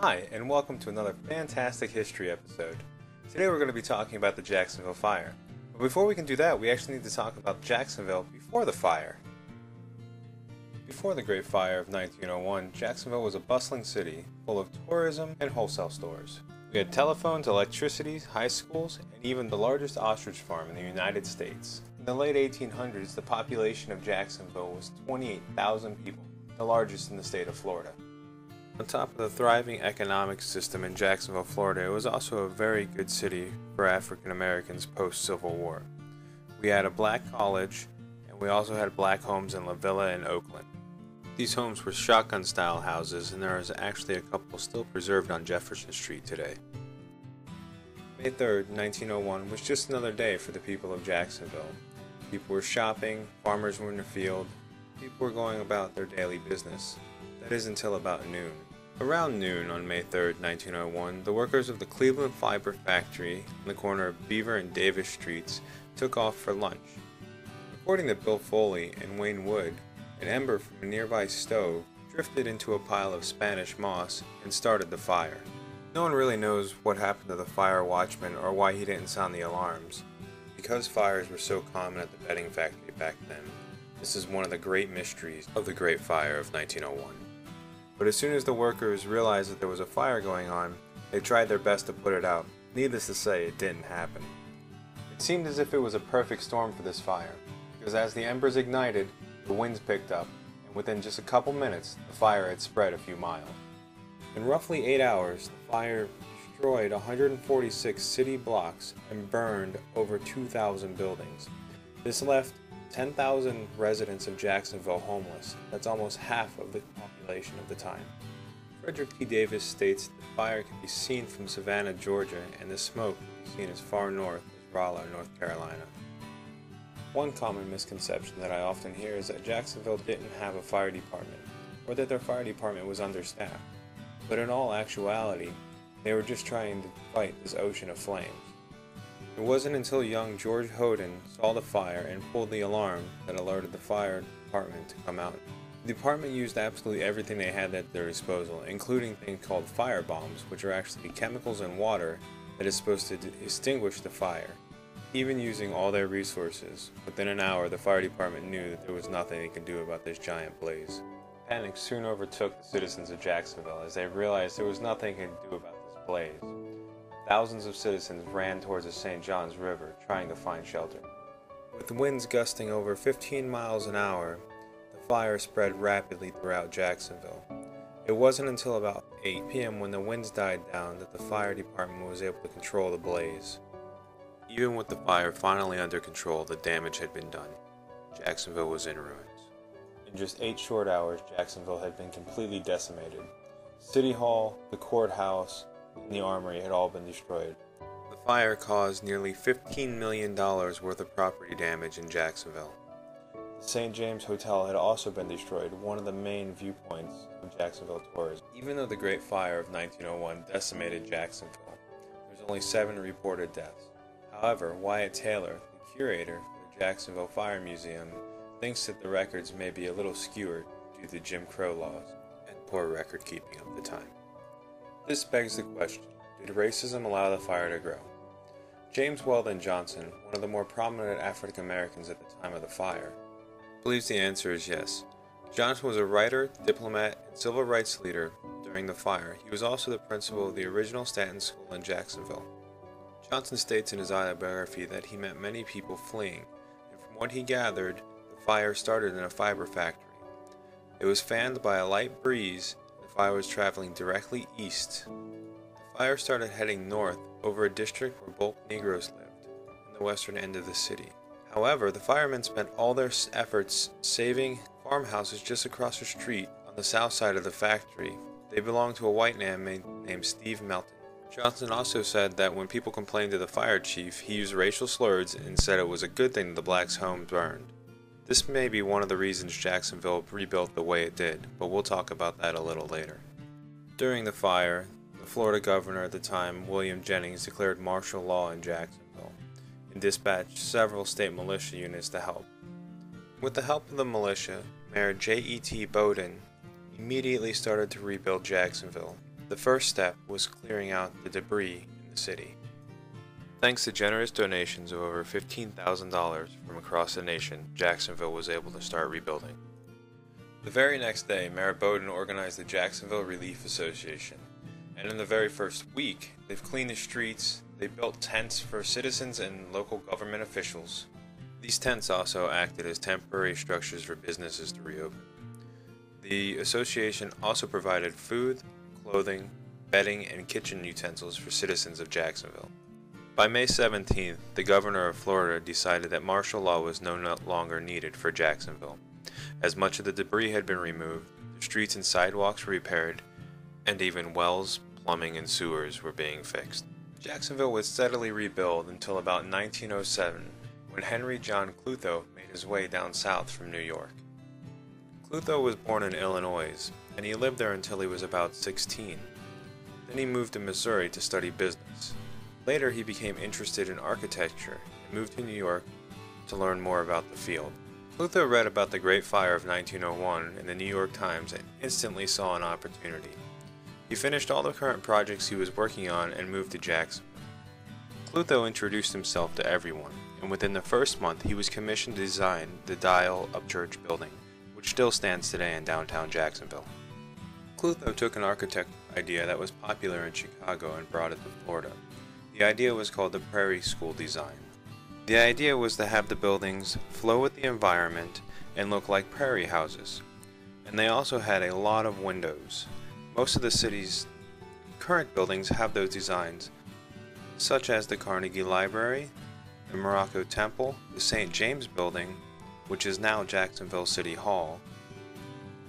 Hi, and welcome to another fantastic history episode. Today we're going to be talking about the Jacksonville Fire. But before we can do that, we actually need to talk about Jacksonville before the fire. Before the Great Fire of 1901, Jacksonville was a bustling city full of tourism and wholesale stores. We had telephones, electricity, high schools, and even the largest ostrich farm in the United States. In the late 1800s, the population of Jacksonville was 28,000 people, the largest in the state of Florida. On top of the thriving economic system in Jacksonville, Florida, it was also a very good city for African Americans post-Civil War. We had a black college, and we also had black homes in La Villa and Oakland. These homes were shotgun-style houses, and there is actually a couple still preserved on Jefferson Street today. May 3rd, 1901 was just another day for the people of Jacksonville. People were shopping, farmers were in the field, people were going about their daily business. That is until about noon. Around noon on May 3rd, 1901, the workers of the Cleveland Fiber Factory on the corner of Beaver and Davis Streets took off for lunch. According to Bill Foley and Wayne Wood, an ember from a nearby stove drifted into a pile of Spanish moss and started the fire. No one really knows what happened to the fire watchman or why he didn't sound the alarms. Because fires were so common at the bedding factory back then, this is one of the great mysteries of the Great Fire of 1901. But as soon as the workers realized that there was a fire going on, they tried their best to put it out. Needless to say, it didn't happen. It seemed as if it was a perfect storm for this fire, because as the embers ignited, the winds picked up, and within just a couple minutes, the fire had spread a few miles. In roughly 8 hours, the fire destroyed 146 city blocks and burned over 2,000 buildings. This left 10,000 residents of Jacksonville homeless. That's almost half of the population of the time. Frederick T. Davis states the fire can be seen from Savannah, Georgia, and the smoke can be seen as far north as Raleigh, North Carolina. One common misconception that I often hear is that Jacksonville didn't have a fire department, or that their fire department was understaffed. But in all actuality, they were just trying to fight this ocean of flames. It wasn't until young George Hoden saw the fire and pulled the alarm that alerted the fire department to come out. The department used absolutely everything they had at their disposal, including things called fire bombs, which are actually chemicals in water that is supposed to extinguish the fire. Even using all their resources, within an hour the fire department knew that there was nothing they could do about this giant blaze. Panic soon overtook the citizens of Jacksonville as they realized there was nothing they could do about this blaze. Thousands of citizens ran towards the St. Johns River, trying to find shelter. With winds gusting over 15 miles an hour, the fire spread rapidly throughout Jacksonville. It wasn't until about 8 p.m. when the winds died down that the fire department was able to control the blaze. Even with the fire finally under control, the damage had been done. Jacksonville was in ruins. In just 8 short hours, Jacksonville had been completely decimated. City Hall, the courthouse, and the armory had all been destroyed. The fire caused nearly $15 million worth of property damage in Jacksonville. The St. James Hotel had also been destroyed, one of the main viewpoints of Jacksonville tourism. Even though the Great Fire of 1901 decimated Jacksonville, there's only 7 reported deaths. However, Wyatt Taylor, the curator for the Jacksonville Fire Museum, thinks that the records may be a little skewed due to Jim Crow laws and poor record keeping of the time. This begs the question, did racism allow the fire to grow? James Weldon Johnson, one of the more prominent African Americans at the time of the fire, believes the answer is yes. Johnson was a writer, diplomat, and civil rights leader during the fire. He was also the principal of the original Stanton School in Jacksonville. Johnson states in his autobiography that he met many people fleeing, and from what he gathered, the fire started in a fiber factory. It was fanned by a light breeze. The fire was traveling directly east. The fire started heading north over a district where bulk Negroes lived, in the western end of the city. However, the firemen spent all their efforts saving farmhouses just across the street on the south side of the factory. They belonged to a white man named Steve Melton. Johnson also said that when people complained to the fire chief, he used racial slurs and said it was a good thing that the blacks' homes burned. This may be one of the reasons Jacksonville rebuilt the way it did, but we'll talk about that a little later. During the fire, the Florida governor at the time, William Jennings, declared martial law in Jacksonville and dispatched several state militia units to help. With the help of the militia, Mayor J.E.T. Bowdoin immediately started to rebuild Jacksonville. The first step was clearing out the debris in the city. Thanks to generous donations of over $15,000 from across the nation, Jacksonville was able to start rebuilding. The very next day, Mayor Bowden organized the Jacksonville Relief Association, and in the very first week, they've cleaned the streets, they built tents for citizens and local government officials. These tents also acted as temporary structures for businesses to reopen. The association also provided food, clothing, bedding, and kitchen utensils for citizens of Jacksonville. By May 17th, the governor of Florida decided that martial law was no longer needed for Jacksonville, as much of the debris had been removed, the streets and sidewalks were repaired, and even wells, plumbing, and sewers were being fixed. Jacksonville would steadily rebuild until about 1907, when Henry John Clutho made his way down south from New York. Clutho was born in Illinois, and he lived there until he was about 16. Then he moved to Missouri to study business. Later he became interested in architecture and moved to New York to learn more about the field. Clutho read about the Great Fire of 1901 in the New York Times and instantly saw an opportunity. He finished all the current projects he was working on and moved to Jacksonville. Clutho introduced himself to everyone, and within the first month he was commissioned to design the Dial Upchurch building, which still stands today in downtown Jacksonville. Clutho took an architect idea that was popular in Chicago and brought it to Florida. The idea was called the Prairie School design. The idea was to have the buildings flow with the environment and look like prairie houses, and they also had a lot of windows. Most of the city's current buildings have those designs, such as the Carnegie Library, the Morocco Temple, the St. James Building, which is now Jacksonville City Hall,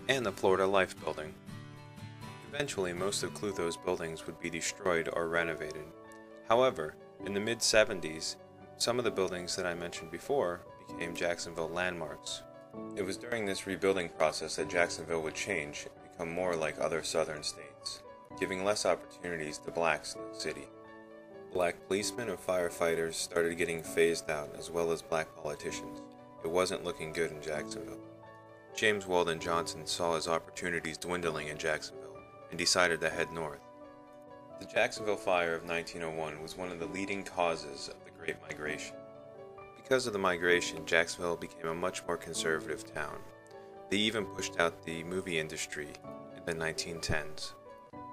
and the Florida Life Building. Eventually, most of Clutho's buildings would be destroyed or renovated. However, in the mid-70s, some of the buildings that I mentioned before became Jacksonville landmarks. It was during this rebuilding process that Jacksonville would change and become more like other southern states, giving less opportunities to blacks in the city. Black policemen and firefighters started getting phased out, as well as black politicians. It wasn't looking good in Jacksonville. James Weldon Johnson saw his opportunities dwindling in Jacksonville and decided to head north. The Jacksonville Fire of 1901 was one of the leading causes of the Great Migration. Because of the migration, Jacksonville became a much more conservative town. They even pushed out the movie industry in the 1910s.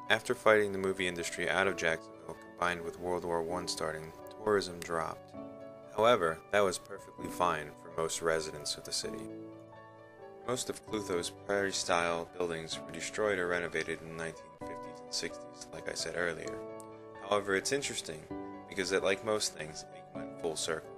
After fighting the movie industry out of Jacksonville, combined with World War I starting, tourism dropped. However, that was perfectly fine for most residents of the city. Most of Clutho's prairie-style buildings were destroyed or renovated in the 1950s and 60s, like I said earlier. However, it's interesting because like most things, it went full circle.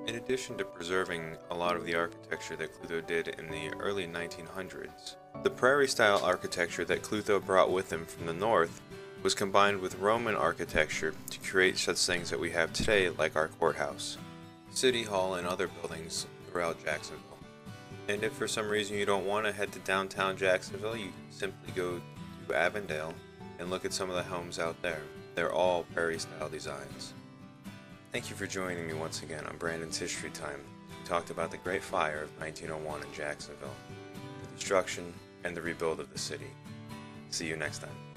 In addition to preserving a lot of the architecture that Clutho did in the early 1900s, the prairie-style architecture that Clutho brought with him from the north was combined with Roman architecture to create such things that we have today, like our courthouse, City Hall, and other buildings throughout Jacksonville. And if for some reason you don't want to head to downtown Jacksonville, you can simply go to Avondale and look at some of the homes out there. They're all prairie-style designs. Thank you for joining me once again on Brandon's History Time. We talked about the Great Fire of 1901 in Jacksonville, the destruction and the rebuild of the city. See you next time.